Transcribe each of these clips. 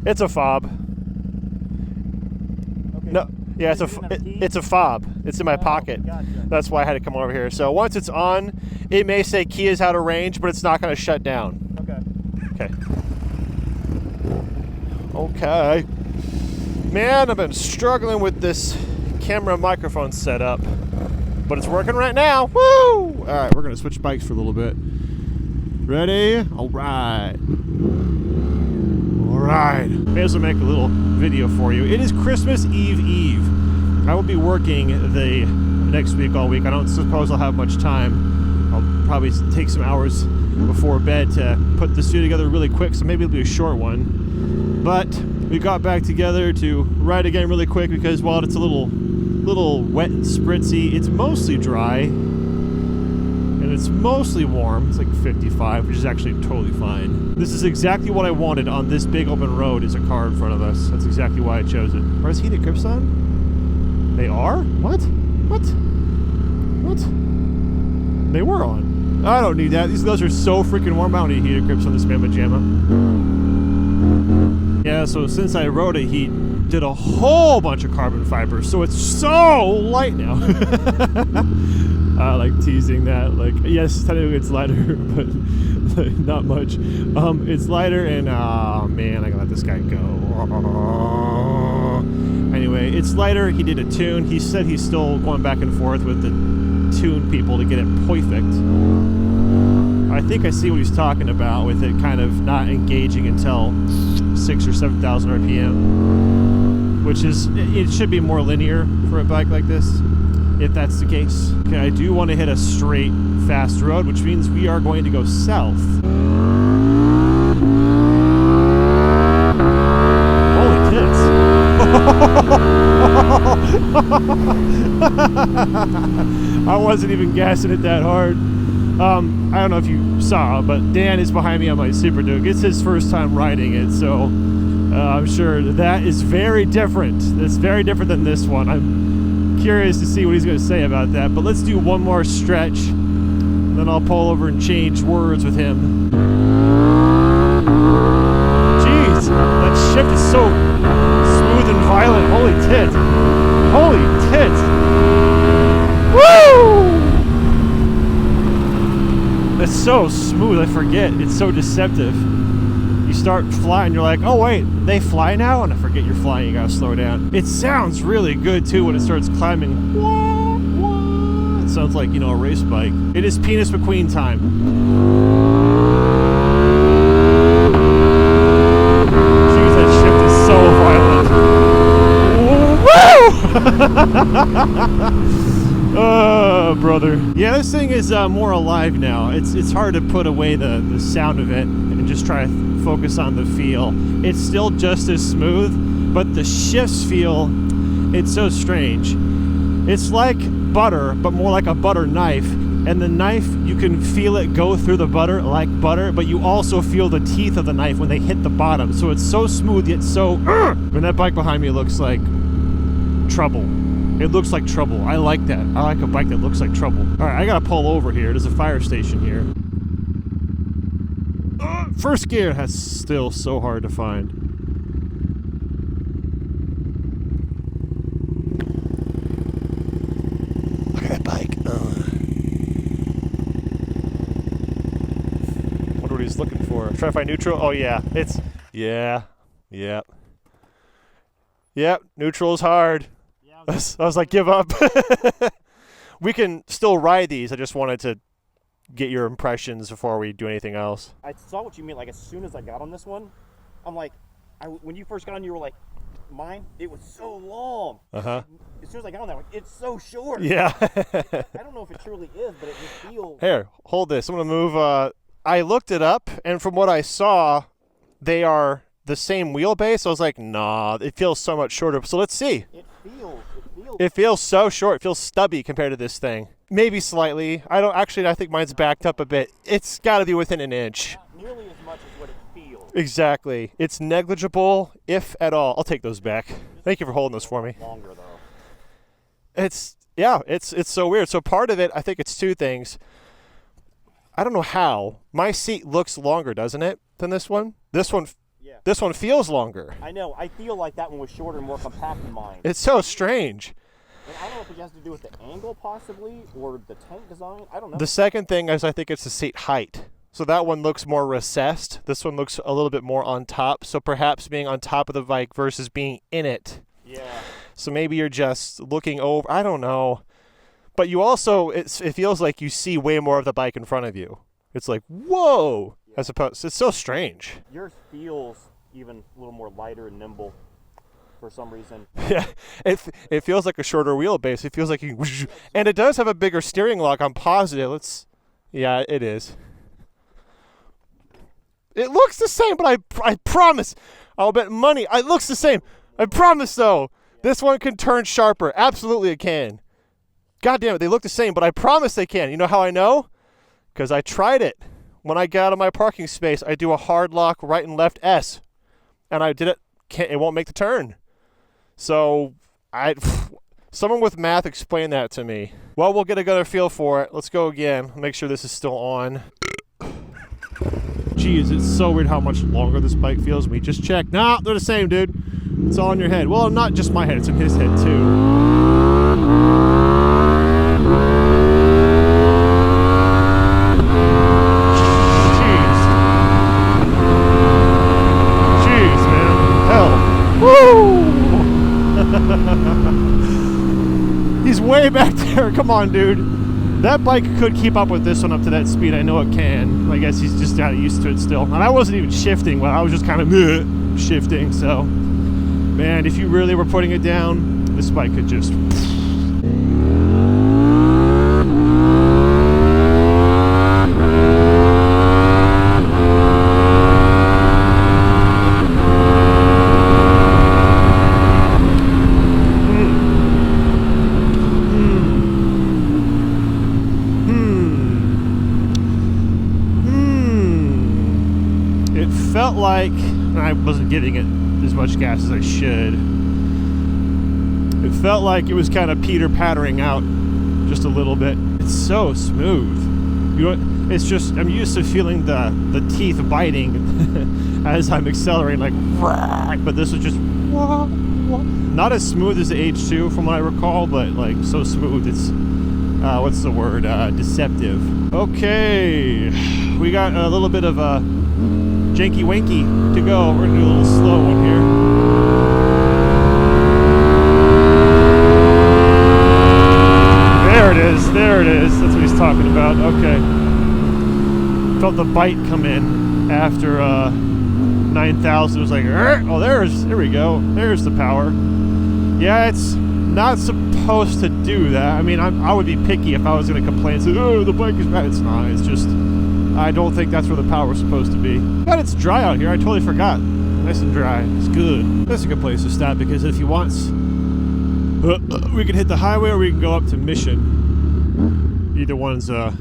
It's a fob. Okay. No, yeah, it's a fob. It's in my pocket. Gotcha. That's why I had to come over here. So once it's on, it may say key is out of range, but it's not going to shut down. Okay. Okay. Man, I've been struggling with this camera microphone setup, but it's working right now. Woo! All right, we're going to switch bikes for a little bit. Ready? All right. May as well make a little video for you. It is Christmas Eve. I will be working the next week all week. I don't suppose I'll have much time. I'll probably take some hours before bed to put this video together really quick, so maybe it'll be a short one. But we got back together to ride again really quick because while it's a little wet and spritzy, it's mostly dry. And it's mostly warm. It's like 55, which is actually totally fine. This is exactly what I wanted on this big open road, is a car in front of us. That's exactly why I chose it. Are these heated grips on? They are? What? They were on. I don't need that. Those are so freaking warm. I don't need heated grips on this Mamma Jamma. Yeah, so since I rode it, he did a whole bunch of carbon fiber, so it's so light now. I like teasing that. Like, yes, technically it's lighter, but like, not much. It's lighter, and man, I gotta let this guy go. Anyway, it's lighter. He did a tune. He said he's still going back and forth with the tune people to get it perfect. I think I see what he's talking about with it kind of not engaging until 6,000 or 7,000 RPM, which is, it should be more linear for a bike like this, if that's the case. Okay, I do want to hit a straight, fast road, which means we are going to go south. Holy tits. I wasn't even gassing it that hard. I don't know if you saw, but Dan is behind me on my Super Duke. It's his first time riding it, so I'm sure that is very different. It's very different than this one. I'm curious to see what he's going to say about that, but let's do one more stretch, and then I'll pull over and change words with him. Jeez, that shift is so smooth and violent. Holy tits. Holy tits. Woo! It's so smooth, I forget. It's so deceptive. You start flying, you're like, oh wait, they fly now? And I forget you're flying, you gotta slow down. It sounds really good too when it starts climbing. It sounds like, you know, a race bike. It is Penis McQueen time. Jeez, that shift is so violent. Woo! Oh, brother. Yeah, this thing is more alive now. It's hard to put away the sound of it and just try to focus on the feel. It's still just as smooth, but the shifts feel, it's so strange. It's like butter, but more like a butter knife. And the knife, you can feel it go through the butter like butter, but you also feel the teeth of the knife when they hit the bottom. So it's so smooth, yet so... When that bike behind me looks like trouble. It looks like trouble. I like that. I like a bike that looks like trouble. All right, I gotta pull over here. There's a fire station here. First gear. That's still so hard to find. Look at that bike. Wonder what he's looking for. Try to find neutral. Oh yeah, it's yeah. Yep. Neutral is hard. I was like, give up. We can still ride these. I just wanted to get your impressions before we do anything else. I saw what you mean. Like, as soon as I got on this one, I'm like, when you first got on, you were like, mine, it was so long. Uh-huh. As soon as I got on that one, it's so short. Yeah. I don't know if it truly is, but it just feels... Here, hold this. I'm going to move. I looked it up, and from what I saw, they are the same wheelbase. I was like, nah, it feels so much shorter. So let's see. It feels so short. It feels stubby compared to this thing. Maybe slightly. I think mine's backed up a bit. It's got to be within an inch. Not nearly as much as what it feels. Exactly. It's negligible, if at all. I'll take those back. Thank you for holding those for me. Longer though. It's so weird. So part of it, I think it's two things. I don't know how. My seat looks longer, doesn't it, than this one? This one feels longer. I know. I feel like that one was shorter and more compact than mine. It's so strange. And I don't know if it has to do with the angle possibly or the tank design. I don't know. The second thing is I think it's the seat height. So that one looks more recessed. This one looks a little bit more on top. So perhaps being on top of the bike versus being in it. Yeah. So maybe you're just looking over. I don't know. But you also, it feels like you see way more of the bike in front of you. It's like, whoa, as opposed, it's so strange. Yours feels even a little more lighter and nimble for some reason. Yeah, it feels like a shorter wheelbase. It feels like you, and it does have a bigger steering lock. I'm positive. Yeah, it is. It looks the same, but I promise, I'll bet money, it looks the same. I promise, though, this one can turn sharper. Absolutely, it can. God damn it, they look the same, but I promise they can. You know how I know? Because I tried it. When I get out of my parking space, I do a hard lock right and left S. And I did it. It won't make the turn. So, someone with math explain that to me. Well, we'll get a better feel for it. Let's go again. Make sure this is still on. Jeez, it's so weird how much longer this bike feels. We just checked. Nah, they're the same, dude. It's all in your head. Well, not just my head. It's in his head, too. He's way back there. Come on, dude. That bike could keep up with this one up to that speed. I know it can. I guess he's just not used to it still. And I wasn't even shifting. Well, I was just kind of shifting. So, man, if you really were putting it down, this bike could just... Felt like I wasn't giving it as much gas as I should. It felt like it was kind of pitter-pattering out just a little bit. It's so smooth. You know, it's just, I'm used to feeling the teeth biting as I'm accelerating, like, but this was just not as smooth as the H2 from what I recall, but like so smooth. It's what's the word? Deceptive. Okay, we got a little bit of a janky wanky to go. We're gonna do a little slow one here. There it is. There it is. That's what he's talking about. Okay. Felt the bite come in after 9,000. It was like, oh, there we go. There's the power. Yeah, it's not supposed to do that. I mean, I would be picky if I was gonna complain and say, oh, the bike is bad. It's not. It's just, I don't think that's where the power is supposed to be. But it's dry out here. I totally forgot. Nice and dry. It's good. That's a good place to stop because if he wants, we can hit the highway or we can go up to Mission. Either one's a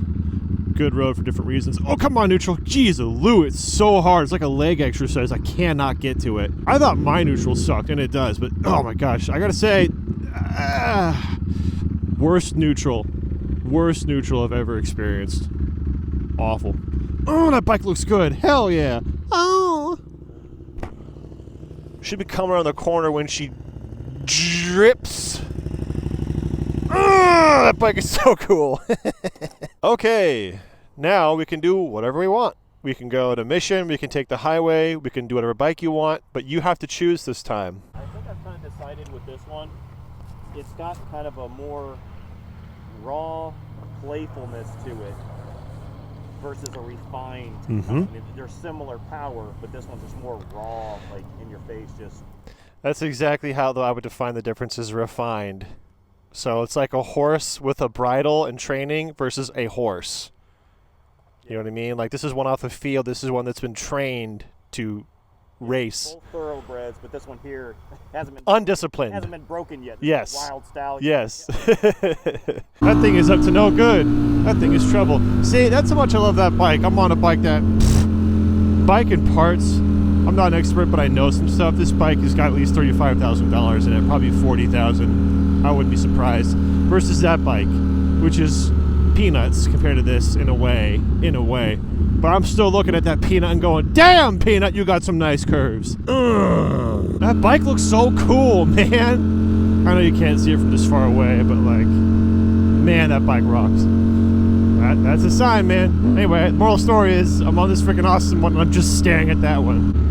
good road for different reasons. Oh, come on, neutral. Jeez, Lou, it's so hard. It's like a leg exercise. I cannot get to it. I thought my neutral sucked, and it does, but oh my gosh. I gotta say, worst neutral I've ever experienced. Awful. Oh, that bike looks good. Hell yeah. Oh. Should be coming around the corner when she drips. Oh, that bike is so cool. Okay. Now we can do whatever we want. We can go to Mission. We can take the highway. We can do whatever bike you want. But you have to choose this time. I think I've kind of decided with this one, it's got kind of a more raw playfulness to it versus a refined. I mean, they're similar power, but this one's just more raw, like in your face. Just. That's exactly how I would define the difference is refined. So it's like a horse with a bridle and training versus a horse. You know what I mean? Like this is one off the field. This is one that's been trained to race. Both thoroughbreds, but this one here hasn't been undisciplined. Hasn't been broken yet. Yes. Wild stallion. Yes. That thing is up to no good. That thing is trouble. See, that's how much I love that bike. I'm on a bike that bike and parts. I'm not an expert, but I know some stuff. This bike has got at least $35,000 in it, probably $40,000. I wouldn't be surprised. Versus that bike, which is peanuts compared to this in a way. But I'm still looking at that Peanut and going, damn, Peanut, you got some nice curves. That bike looks so cool, man. I know you can't see it from this far away, but like, man, that bike rocks. That's a sign, man. Anyway, the moral story is I'm on this freaking awesome one and I'm just staring at that one.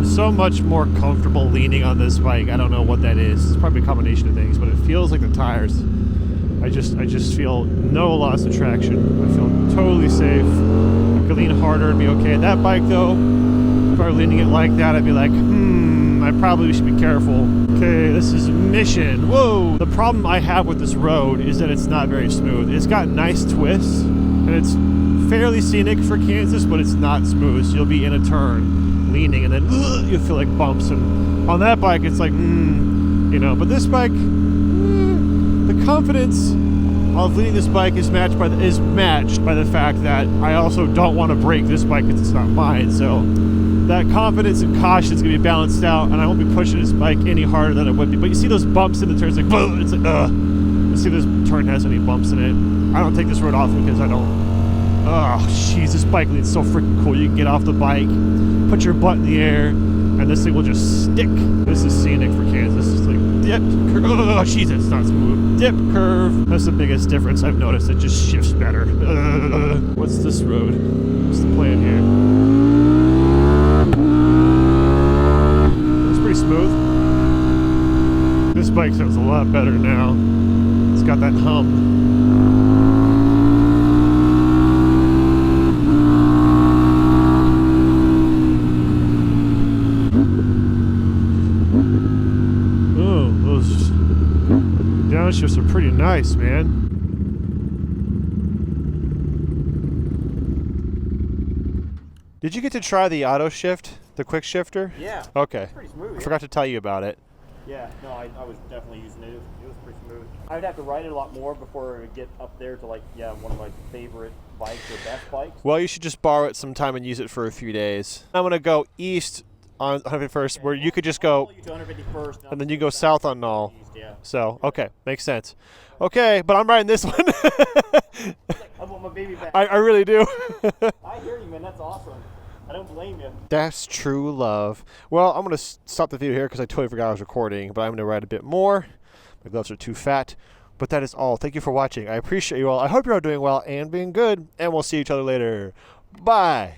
So much more comfortable leaning on this bike. I don't know what that is. It's probably a combination of things, but it feels like the tires. I just feel no loss of traction. I feel totally safe. I could lean harder and be okay. That bike though, if I were leaning it like that, I'd be like, I probably should be careful. Okay, this is Mission. Whoa! The problem I have with this road is that it's not very smooth. It's got nice twists, and it's fairly scenic for Kansas, but it's not smooth. So you'll be in a turn, leaning, and then you feel like bumps, and on that bike it's like you know, but this bike, the confidence of leading this bike is matched by the fact that I also don't want to break this bike because it's not mine, so that confidence and caution is going to be balanced out, and I won't be pushing this bike any harder than it would be. But you see those bumps in the turns, like it's like let's see if this turn has any bumps in it. I don't take this road off because I don't. Oh, jeez, this bike lean's so freaking cool. You can get off the bike, put your butt in the air, and this thing will just stick. This is scenic for Kansas. This is like dip, curve. Oh, jeez, it's not smooth. Dip, curve. That's the biggest difference I've noticed. It just shifts better. What's this road? What's the plan here? It's pretty smooth. This bike sounds a lot better now. It's got that hum. Downshifts are pretty nice, man. Did you get to try the auto shift, the quick shifter? Yeah. Okay. It's pretty smooth. I forgot to tell you about it. Yeah, no, I was definitely using it. It was pretty smooth. I would have to ride it a lot more before I would get up there to, like, yeah, one of my favorite bikes or best bikes. Well, you should just borrow it sometime and use it for a few days. I'm going to go east on 151st, where you could just go, and then you go south on Knoll. So, okay, makes sense. Okay, but I'm riding this one. I want my baby back. I really do. I hear you, man. That's awesome. I don't blame you. That's true love. Well, I'm going to stop the video here because I totally forgot I was recording, but I'm going to ride a bit more. My gloves are too fat. But that is all. Thank you for watching. I appreciate you all. I hope you're all doing well and being good, and we'll see each other later. Bye.